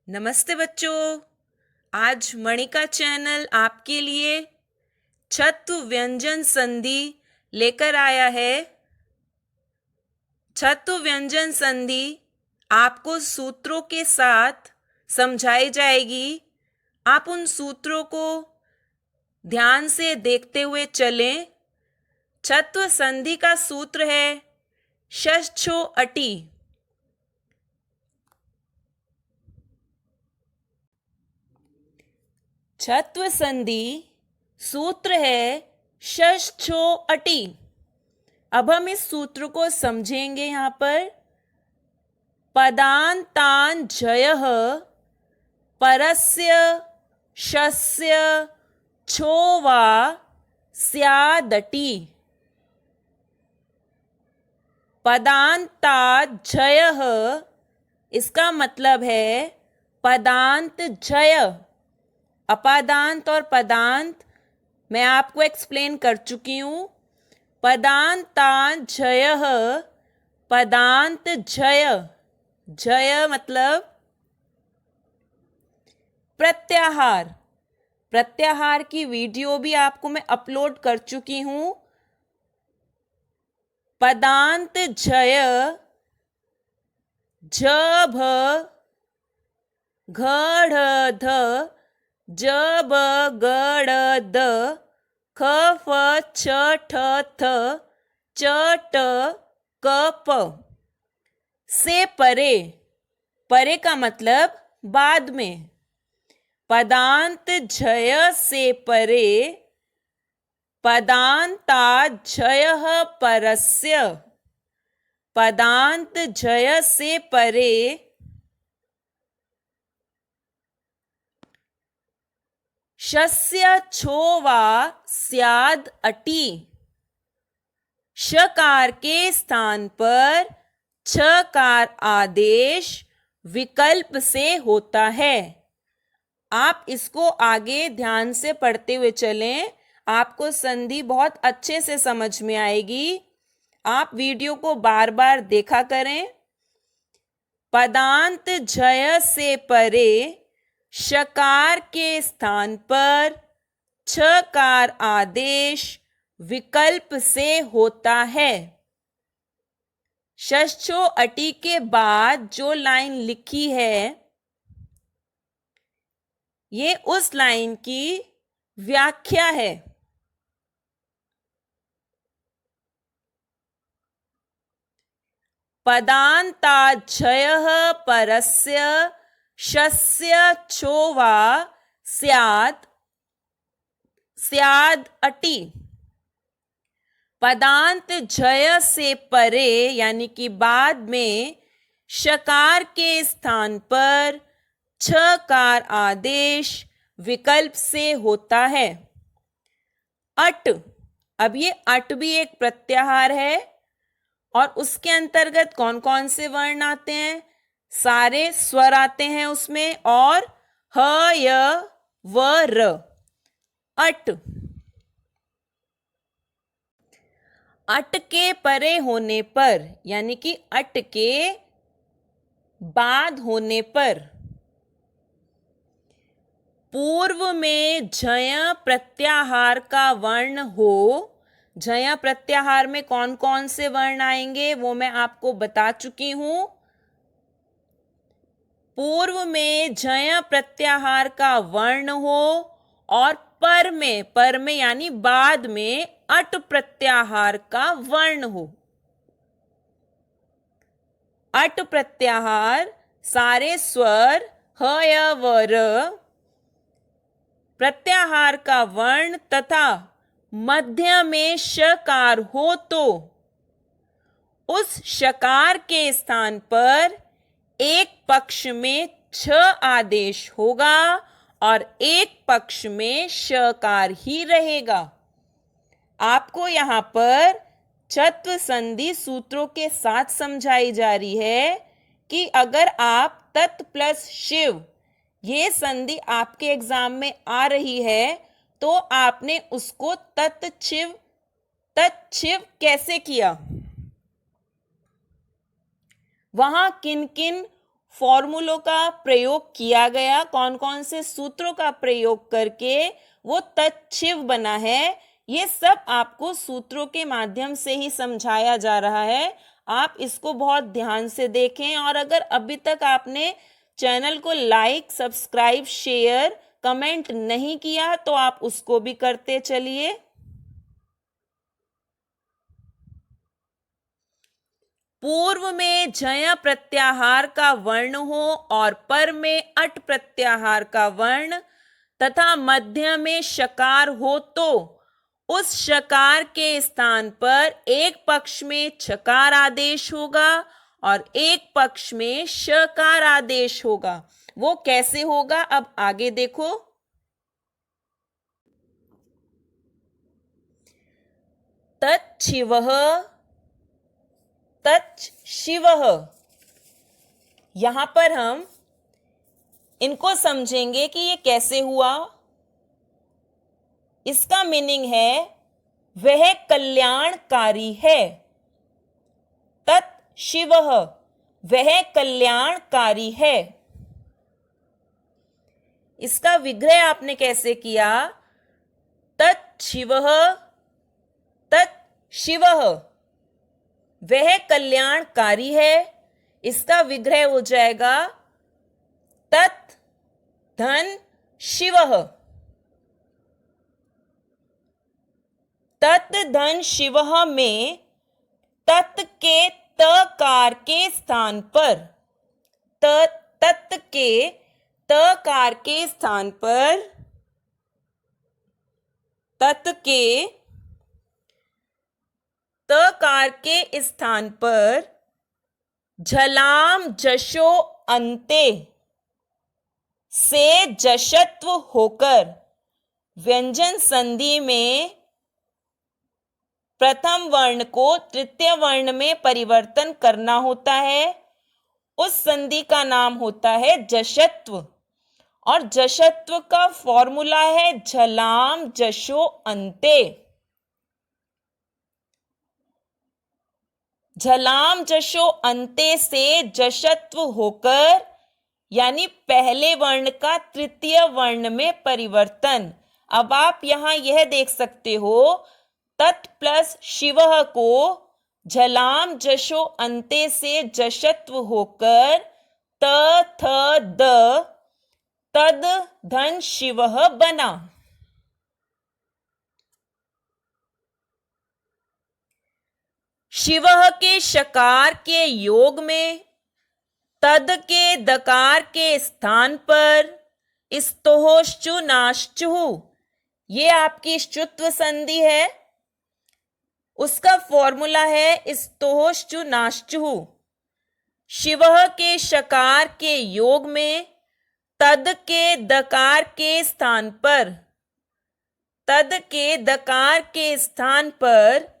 नमस्ते बच्चों। आज मणिका चैनल आपके लिए छत्व व्यंजन संधि लेकर आया है। छत्व व्यंजन संधि आपको सूत्रों के साथ समझाई जाएगी। आप उन सूत्रों को ध्यान से देखते हुए चलें। छत्व संधि का सूत्र है षष्ठ्यो अटि। छत्व संधि सूत्र है षष्ठ्यो अटि। अब हम इस सूत्र को समझेंगे। यहाँ पर पदान्तान् जयः परस्य शस्य छो वा स्यादटि। पदान्तात् जयः, इसका मतलब है पदांत जय। अपादांत और पदांत मैं आपको एक्सप्लेन कर चुकी हूँ। पदान्तान् जयः, पदांत जय। जय मतलब प्रत्याहार। प्रत्याहार की वीडियो भी आपको मैं अपलोड कर चुकी हूँ। पदांत जय जभ घढ़ ध जब गड़ द ख फ छ ठ थ च ट क प। से परे, परे का मतलब बाद में। पदांत जय से परे पदान्तात् जयः परस्य। पदांत जय से परे शस्य छो वा स्याद् अटि। शकार के स्थान पर छकार आदेश विकल्प से होता है। आप इसको आगे ध्यान से पढ़ते हुए चलें। आपको संधि बहुत अच्छे से समझ में आएगी। आप वीडियो को बार बार देखा करें। पदांत जय से परे शकार के स्थान पर छकार आदेश विकल्प से होता है। षष्ठ्यो अटि के बाद जो लाइन लिखी है, ये उस लाइन की व्याख्या है। पदान्तात् जयः परस्य शस्य छो वा स्यात् अटि। पदांत जय से परे यानी कि बाद में शकार के स्थान पर छकार आदेश विकल्प से होता है। अट, अब ये अट भी एक प्रत्याहार है और उसके अंतर्गत कौन कौन से वर्ण आते हैं? सारे स्वर आते हैं उसमें, और ह य व र। अट, अट के परे होने पर यानी कि अट के बाद होने पर पूर्व में जय प्रत्याहार का वर्ण हो। जय प्रत्याहार में कौन कौन से वर्ण आएंगे वो मैं आपको बता चुकी हूं। पूर्व में जय प्रत्याहार का वर्ण हो और पर में यानी बाद में अट प्रत्याहार का वर्ण हो। अट प्रत्याहार सारे स्वर ह य व र, प्रत्याहार का वर्ण तथा मध्य में शकार हो तो उस शकार के स्थान पर एक पक्ष में छ आदेश होगा और एक पक्ष में शकार ही रहेगा। आपको यहाँ पर छत्व संधि सूत्रों के साथ समझाई जा रही है कि अगर आप तत् प्लस शिव ये संधि आपके एग्जाम में आ रही है तो आपने उसको तत्शिव कैसे किया, वहां किन किन फॉर्मूलों का प्रयोग किया गया, कौन कौन से सूत्रों का प्रयोग करके वो तच्छिव बना है, ये सब आपको सूत्रों के माध्यम से ही समझाया जा रहा है। आप इसको बहुत ध्यान से देखें, और अगर अभी तक आपने चैनल को लाइक, सब्सक्राइब, शेयर, कमेंट नहीं किया तो आप उसको भी करते चलिए। पूर्व में जय प्रत्याहार का वर्ण हो और पर में अट प्रत्याहार का वर्ण तथा मध्य में शकार हो तो उस शकार के स्थान पर एक पक्ष में छकार आदेश होगा और एक पक्ष में शकार आदेश होगा। वो कैसे होगा, अब आगे देखो। तच्छिवः तच्छिवः, यहां पर हम इनको समझेंगे कि ये कैसे हुआ। इसका मीनिंग है वह कल्याणकारी है। तत्शिवः, वह कल्याणकारी है। इसका विग्रह आपने कैसे किया? तत्शिवः तत्शिवः, वह कल्याणकारी है। इसका विग्रह हो जाएगा तत् धन शिवः। तत् धन शिवः में तत् के तकार के स्थान पर, तत् के तकार के स्थान पर, तत् के तकार के स्थान पर झलाम जशो अंते से जशत्व होकर व्यंजन संधि में प्रथम वर्ण को तृतीय वर्ण में परिवर्तन करना होता है। उस संधि का नाम होता है जशत्व, और जशत्व का फॉर्मूला है झलाम जशो अंते। झलाम जशो अंते से जशत्व होकर, यानी पहले वर्ण का तृतीय वर्ण में परिवर्तन। अब आप यहां यह देख सकते हो, तत् प्लस शिवः को झलाम जशो अंते से जशत्व होकर त थ द तद धन शिवः बना। शिवः के शकार के योग में तद के दकार के स्थान पर स्तोश्चु नाश्चु, ये आपकी श्चुत्व संधि है, उसका फॉर्मूला है स्तोश्चु नाश्चु। शिवः के शकार के योग में तद के दकार के स्थान पर, तद के दकार के स्थान पर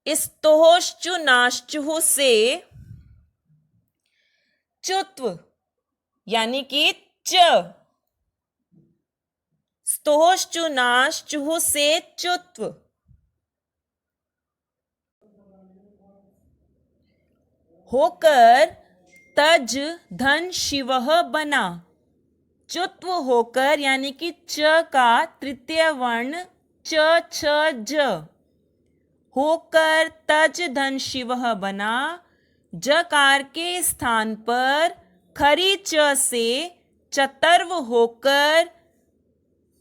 स्तोश्चु नाश्चु से चुत्व, यानी कि च, स्तोश्चु नाश्चु से चुत्व होकर तज धन शिवः बना। चुत्व होकर, यानी कि च का तृतीय वर्ण च छ ज होकर तज धन शिवः बना। जकार के स्थान पर खरी च से चतर्व होकर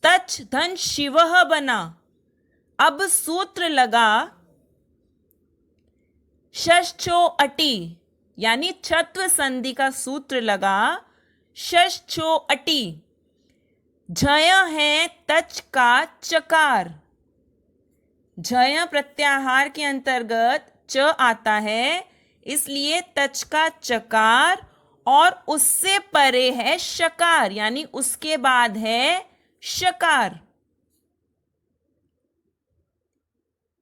तच धन शिवः बना। अब सूत्र लगा षष्ठो अटी, यानी छत्व संधि का सूत्र लगा षष्ठो अटी। झय है तच का चकार, झय प्रत्याहार के अंतर्गत च आता है, इसलिए तच का चकार और उससे परे है शकार, यानी उसके बाद है शकार।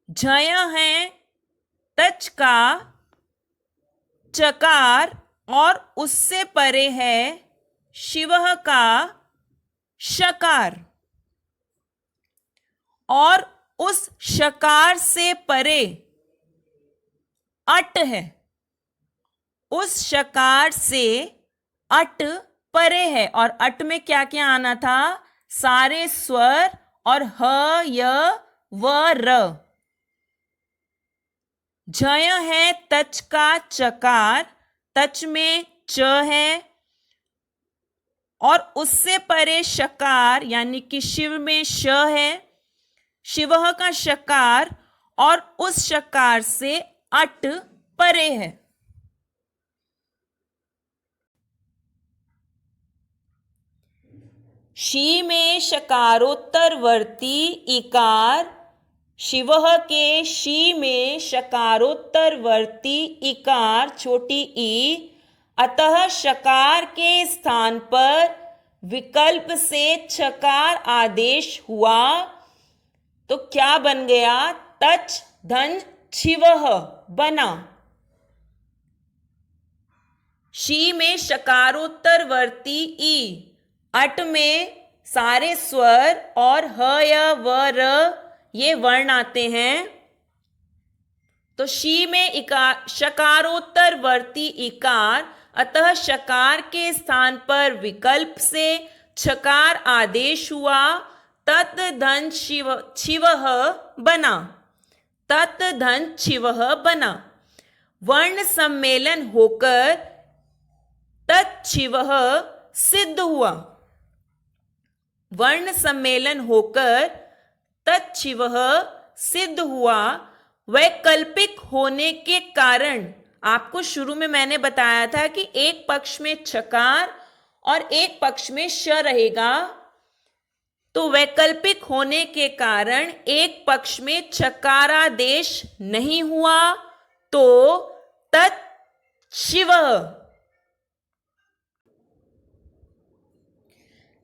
झय है तच का चकार और उससे परे है शिवः का शकार, और उस शकार से परे अट है, उस शकार से अट परे है, और अट में क्या क्या आना था? सारे स्वर और ह य व र। झय है तच का चकार, तच में च है, और उससे परे शकार यानी कि शिव में श है, शिवः का शकार, और उस शकार से अट परे है। शी में शकारोत्तरवर्ती इकार, शिवः के शी में शकारोत्तरवर्ती इकार छोटी ई, अतः शकार के स्थान पर विकल्प से छकार आदेश हुआ, तो क्या बन गया? तच धन छिवः बना। शी में शकारोत्तरवर्ती ई, अट में सारे स्वर और ह य व र ये वर्ण आते हैं, तो शी में शकारोत्तरवर्ती इकार, अतः शकार के स्थान पर विकल्प से छकार आदेश हुआ, तत् धन छिवः बना। तत् धन छिवः बना। वर्ण सम्मेलन होकर तच्छिवः सिद्ध हुआ। वर्ण सम्मेलन होकर तच्छिवः सिद्ध हुआ। वैकल्पिक होने के कारण, आपको शुरू में मैंने बताया था कि एक पक्ष में छकार और एक पक्ष में श रहेगा, तो वैकल्पिक होने के कारण एक पक्ष में छकारादेश नहीं हुआ, तो तच्छिवः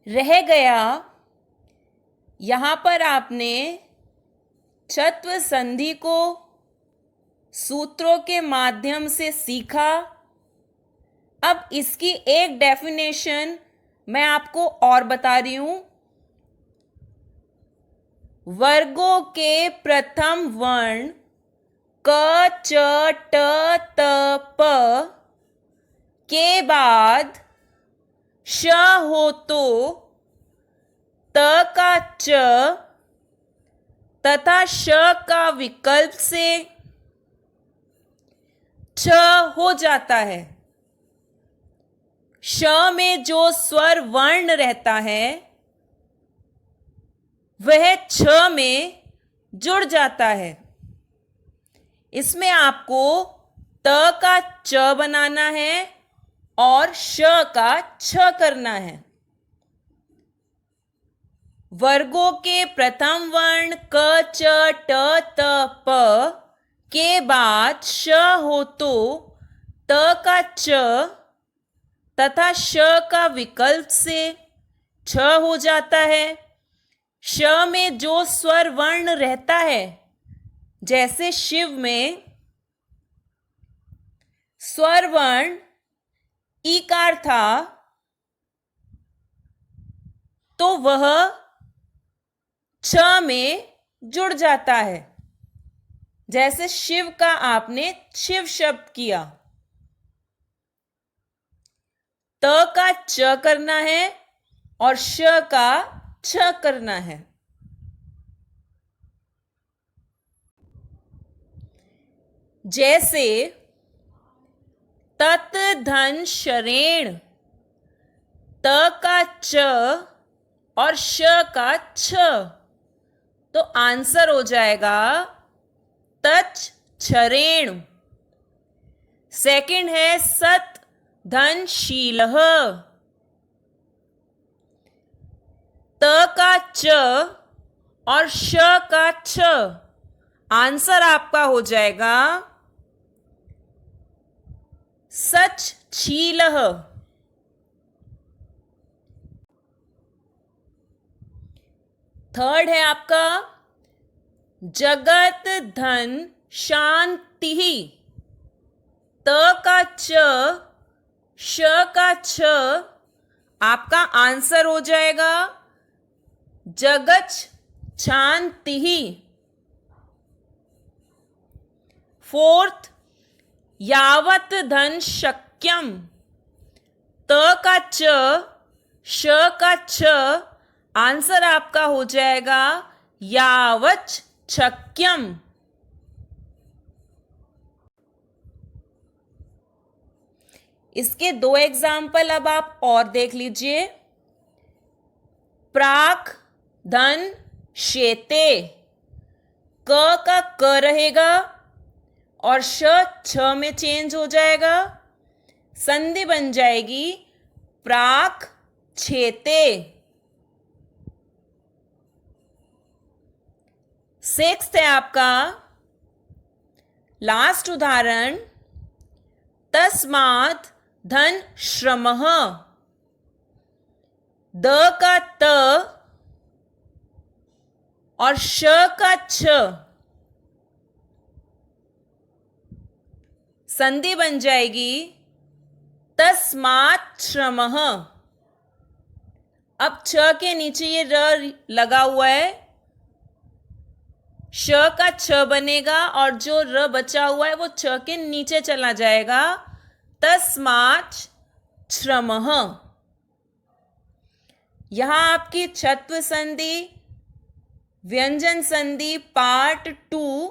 रह गया। यहां पर आपने छत्व संधि को सूत्रों के माध्यम से सीखा। अब इसकी एक डेफिनेशन मैं आपको और बता रही हूं। वर्गों के प्रथम वर्ण क च ट त प के बाद श हो तो त का च तथा श का विकल्प से छ हो जाता है। श में जो स्वर वर्ण रहता है वह छ में जुड़ जाता है। इसमें आपको त का च बनाना है और श का छ करना है। वर्गों के प्रथम वर्ण क च ट त प के बाद श हो तो त का च तथा श का विकल्प से छ हो जाता है। श में जो स्वर वर्ण रहता है, जैसे शिव में स्वर वर्ण ईकार था, तो वह छ में जुड़ जाता है। जैसे शिव का आपने शिव शब्द किया, त का च करना है और श का छ करना है। जैसे तत् धन शरेण, त का च और श का छ, तो आंसर हो जाएगा तच् छरेण। सेकंड है सत धन शीलः, त का च और श का छ, आंसर आपका हो जाएगा सच शीलः। थर्ड है आपका जगत धन शांति, त का च श का छ, आपका आंसर हो जाएगा जगत शांति। फोर्थ यावत धन शक्यम, त च, श का छ, आंसर आपका हो जाएगा यावच शक्यम। इसके दो एग्जाम्पल अब आप और देख लीजिए। प्राक धन शेते, क का क रहेगा और श छ में चेंज हो जाएगा, संधि बन जाएगी प्राक छेते। सिक्स्थ है आपका लास्ट उदाहरण, तस्मात् धन श्रमः, द का त और श का छ, संधि बन जाएगी तस्मात् श्रमः। अब छ के नीचे ये र लगा हुआ है, श का छ बनेगा और जो र बचा हुआ है वो छ के नीचे चला जाएगा, तस्मात् श्रमः। यहां आपकी छत्व संधि, व्यंजन संधि पार्ट 2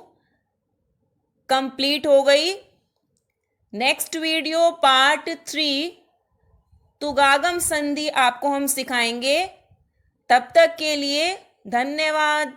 कंप्लीट हो गई। नेक्स्ट वीडियो पार्ट 3 तुगागम संधि आपको हम सिखाएंगे। तब तक के लिए धन्यवाद।